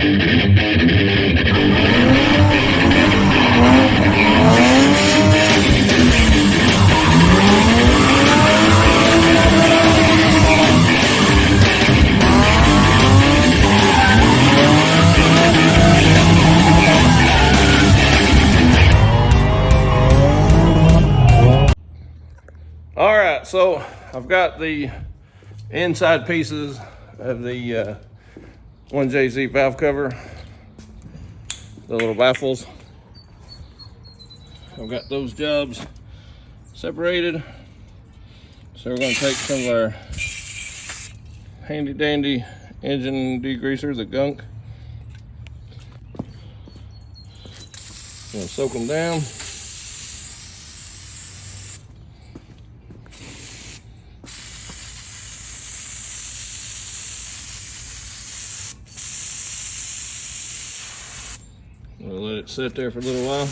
All right, so I've got the inside pieces of the 1JZ valve cover, the little baffles. I've got those jobs separated. So we're going to take some of our handy dandy engine degreaser, the gunk. Gonna soak them down. We'll let it sit there for a little while.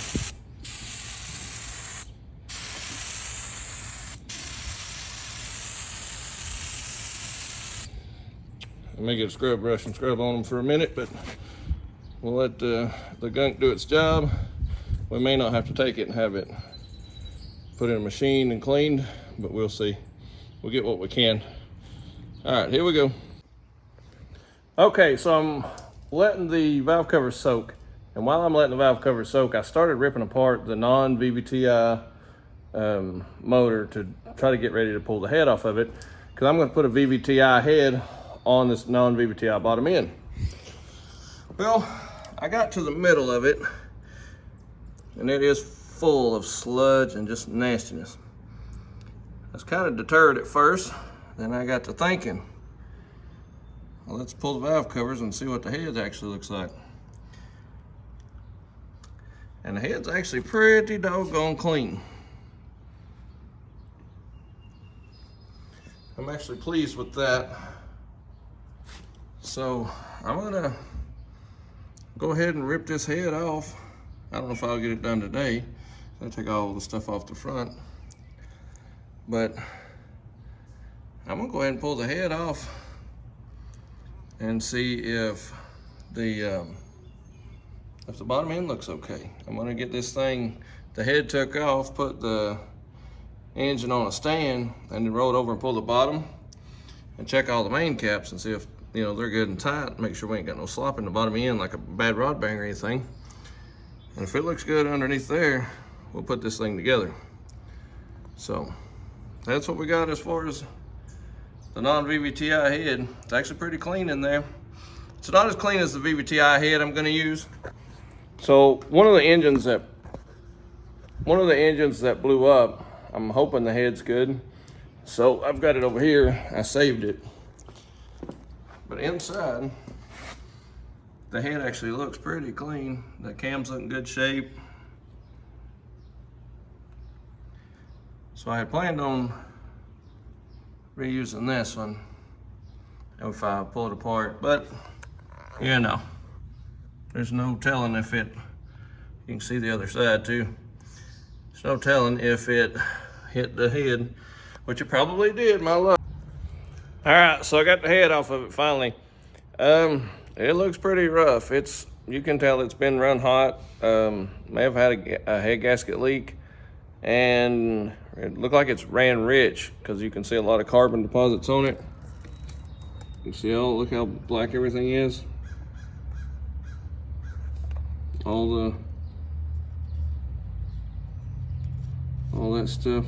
I may get a scrub brush and scrub on them for a minute, but we'll let the gunk do its job. We may not have to take it and have it put in a machine and cleaned, but we'll see. We'll get what we can. All right, here we go. Okay, so I'm letting the valve cover soak. And while I'm letting the valve cover soak, I started ripping apart the non-vvti motor to try to get ready to pull the head off of it, because I'm going to put a vvti head on this non-vvti bottom end. Well, I got to the middle of it, and it is full of sludge and just nastiness. I was kind of deterred at first, then I got to thinking, well, let's pull the valve covers and see what the head actually looks like. And the head's actually pretty doggone clean. I'm actually pleased with that. So I'm gonna go ahead and rip this head off. I don't know if I'll get it done today. I'll take all the stuff off the front. But I'm gonna go ahead and pull the head off and see if the bottom end looks okay. I'm gonna get this thing, the head took off, put the engine on a stand, and then roll it over and pull the bottom and check all the main caps and see if, you know, they're good and tight. Make sure we ain't got no slop in the bottom end like a bad rod bang or anything. And if it looks good underneath there, we'll put this thing together. So that's what we got as far as the non-VVTi head. It's actually pretty clean in there. It's not as clean as the VVTi head I'm gonna use. So one of the engines that blew up, I'm hoping the head's good. So I've got it over here, I saved it. But inside, the head actually looks pretty clean. The cam's look in good shape. So I had planned on reusing this one if I pull it apart, but you know, there's no telling if it, you can see the other side too. There's no telling if it hit the head, which it probably did, my luck. All right, so I got the head off of it finally. It looks pretty rough. You can tell it's been run hot. May have had a head gasket leak, and it looked like it's ran rich because you can see a lot of carbon deposits on it. You see, look how black everything is. All that stuff.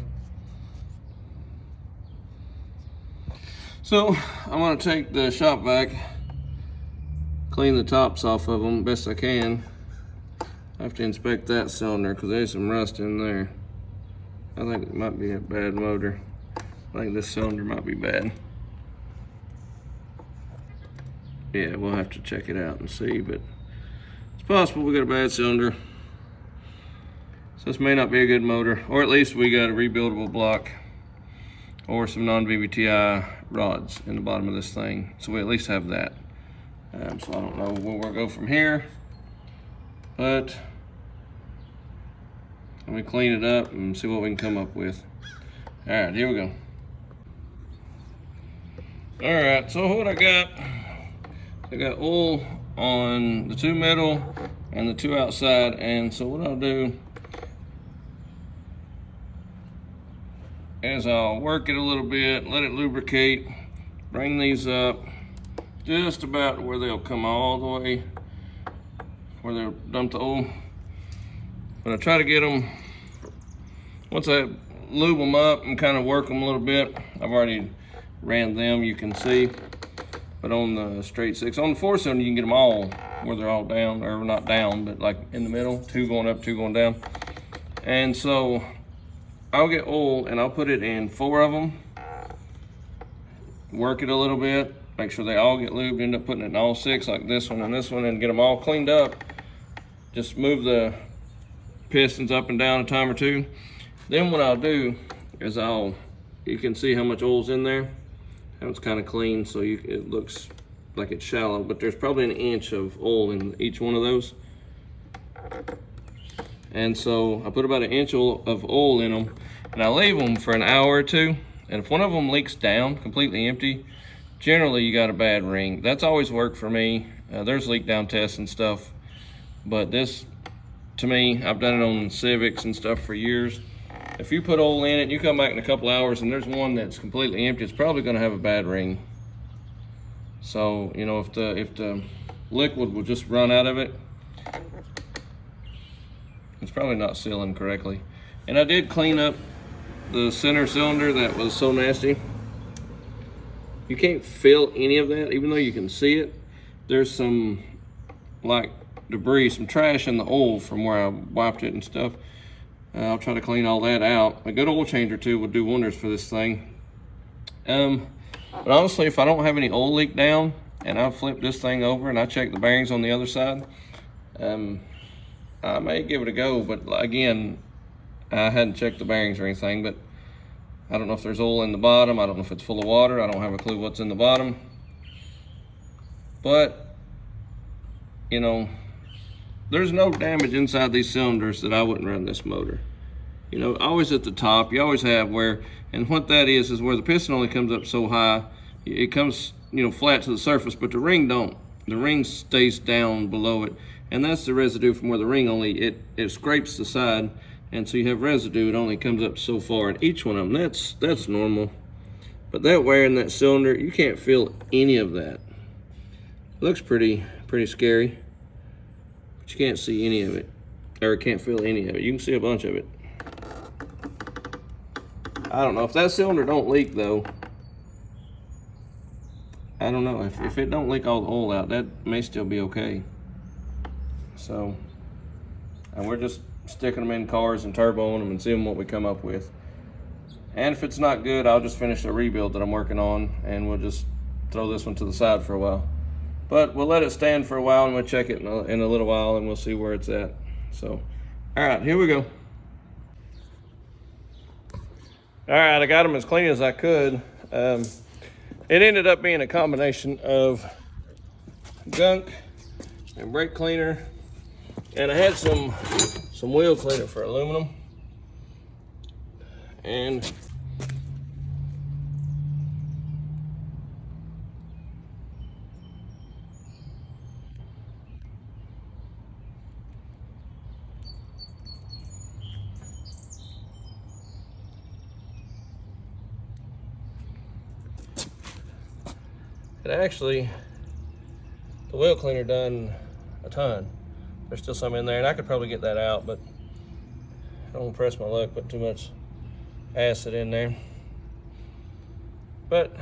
So I'm gonna take the shop vac, clean the tops off of them best I can. I have to inspect that cylinder because there's some rust in there. I think it might be a bad motor. I think this cylinder might be bad. Yeah, we'll have to check it out and see, but it's possible we got a bad cylinder. So this may not be a good motor, or at least we got a rebuildable block or some non-VVTi rods in the bottom of this thing. So we at least have that. So I don't know where we'll go from here, but let me clean it up and see what we can come up with. All right, here we go. All right, so what I got oil on the two middle and the two outside. And so what I'll do is I'll work it a little bit, let it lubricate, bring these up just about where they'll come all the way where they'll dump the oil. But I try to get them, once I lube them up and kind of work them a little bit, I've already ran them, you can see. But on the straight six, on the 4-cylinder, you can get them all where they're all down, or not down, but like in the middle, 2 going up, 2 going down. And so I'll get oil and I'll put it in 4 of them, work it a little bit, make sure they all get lubed, end up putting it in all 6, like this one and this one, and get them all cleaned up. Just move the pistons up and down a time or 2. Then what I'll do is you can see how much oil's in there. It's kind of clean, so it looks like it's shallow, but there's probably an inch of oil in each one of those. And so I put about an inch of oil in them, and I leave them for an hour or 2. And if one of them leaks down completely empty, generally you got a bad ring. That's always worked for me. There's leak down tests and stuff, but this, to me, I've done it on Civics and stuff for years. If you put oil in it, you come back in a couple hours and there's one that's completely empty, it's probably gonna have a bad ring. So, you know, if the liquid will just run out of it, it's probably not sealing correctly. And I did clean up the center cylinder that was so nasty. You can't feel any of that, even though you can see it. There's some like debris, some trash in the oil from where I wiped it and stuff. I'll try to clean all that out. A good oil change or 2 would do wonders for this thing. But honestly, if I don't have any oil leak down and I flip this thing over and I check the bearings on the other side, I may give it a go. But again, I hadn't checked the bearings or anything, but I don't know if there's oil in the bottom. I don't know if it's full of water. I don't have a clue what's in the bottom. But, you know, there's no damage inside these cylinders that I wouldn't run this motor. You know, always at the top, you always have where, and what that is where the piston only comes up so high, it comes, you know, flat to the surface, but the ring don't. The ring stays down below it, and that's the residue from where the ring only, it scrapes the side, and so you have residue, it only comes up so far in each one of them. That's normal. But that wear in that cylinder, you can't feel any of that. It looks pretty scary. You can't see any of it, or can't feel any of it. You can see a bunch of it. I don't know if that cylinder don't leak though. I don't know if it don't leak all the oil out, that may still be okay. So, and we're just sticking them in cars and turboing them and seeing what we come up with. And if it's not good, I'll just finish the rebuild that I'm working on, and we'll just throw this one to the side for a while. But we'll let it stand for a while and we'll check it in a little while and we'll see where it's at. So, all right, here we go. All right, I got them as clean as I could. It ended up being a combination of gunk and brake cleaner, and I had some wheel cleaner for aluminum. And it actually, the wheel cleaner done a ton. There's still some in there, and I could probably get that out, but I don't want to press my luck, put too much acid in there. But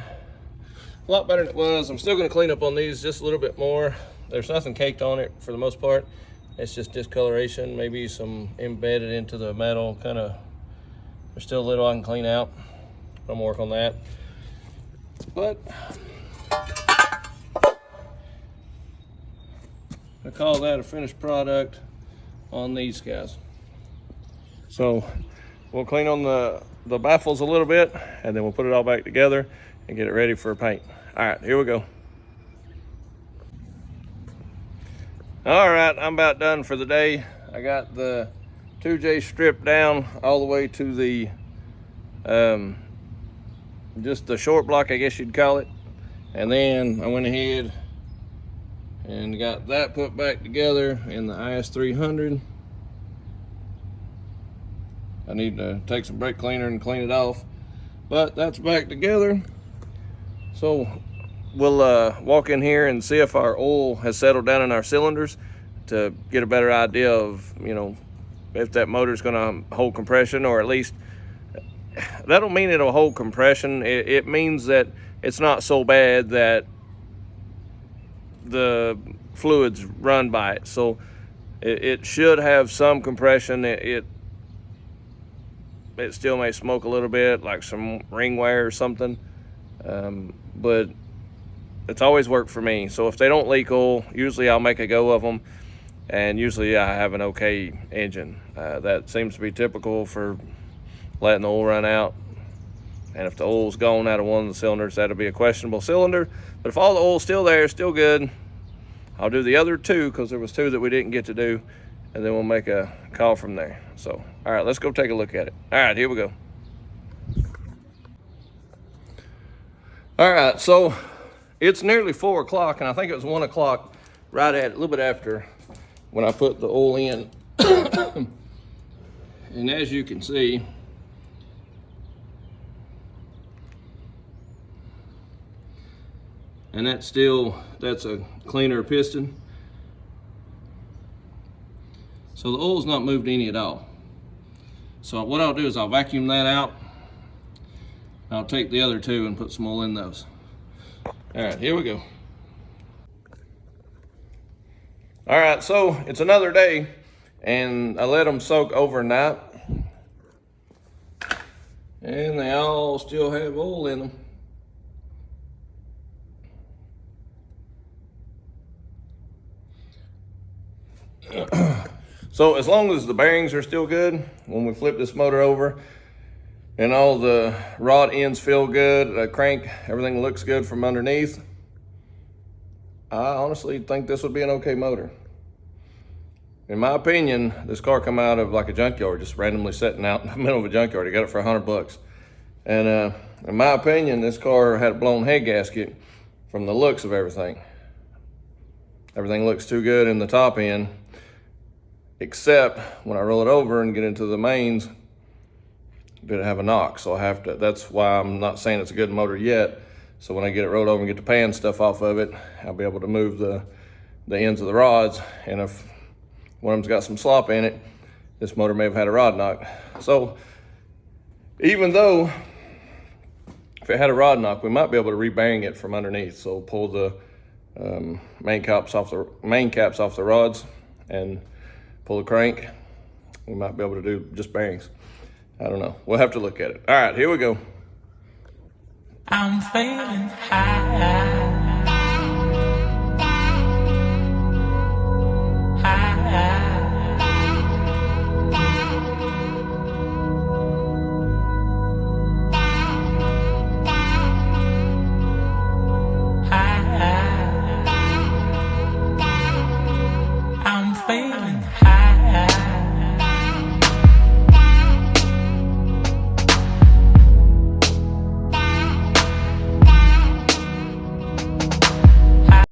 a lot better than it was. I'm still going to clean up on these just a little bit more. There's nothing caked on it for the most part. It's just discoloration, maybe some embedded into the metal, kind of. There's still a little I can clean out. I'm gonna work on that. But I call that a finished product on these guys. So we'll clean on the baffles a little bit, and then we'll put it all back together and get it ready for paint. All right, here we go. All right, I'm about done for the day. I got the 2J stripped down all the way to the just the short block, I guess you'd call it. And then I went ahead And got that put back together in the IS300. I need to take some brake cleaner and clean it off, but that's back together. So we'll walk in here and see if our oil has settled down in our cylinders to get a better idea of, you know, if that motor's gonna hold compression, or at least, that don't mean it'll hold compression. It means that it's not so bad that the fluids run by it. So it should have some compression. It still may smoke a little bit, like some ring wear or something, but it's always worked for me. So if they don't leak oil, usually I'll make a go of them, and usually I have an okay engine. That seems to be typical for letting the oil run out. And if the oil's gone out of one of the cylinders, that'll be a questionable cylinder. But if all the oil's still there, still good, I'll do the other two, because there was two that we didn't get to do, and then we'll make a call from there. So, all right, let's go take a look at it. All right, here we go. All right, so it's nearly 4 o'clock, and I think it was 1 o'clock, right at, a little bit after, when I put the oil in. And as you can see, and that's a cleaner piston. So the oil's not moved any at all. So what I'll do is I'll vacuum that out. I'll take the other two and put some oil in those. All right, here we go. All right, so it's another day, and I let them soak overnight, and they all still have oil in them. So as long as the bearings are still good, when we flip this motor over and all the rod ends feel good, the crank, everything looks good from underneath, I honestly think this would be an okay motor. In my opinion, this car come out of like a junkyard, just randomly sitting out in the middle of a junkyard. I got it for $100. And in my opinion, this car had a blown head gasket from the looks of everything. Everything looks too good in the top end, except when I roll it over and get into the mains, did it have a knock. So I have to, that's why I'm not saying it's a good motor yet. So when I get it rolled over and get the pan stuff off of it, I'll be able to move the ends of the rods. And if one of them's got some slop in it, this motor may have had a rod knock. So even though if it had a rod knock, we might be able to re-bearing it from underneath. So pull the main caps off the rods and pull the crank. We might be able to do just bearings. I don't know. We'll have to look at it. All right, here we go. I'm feeling high.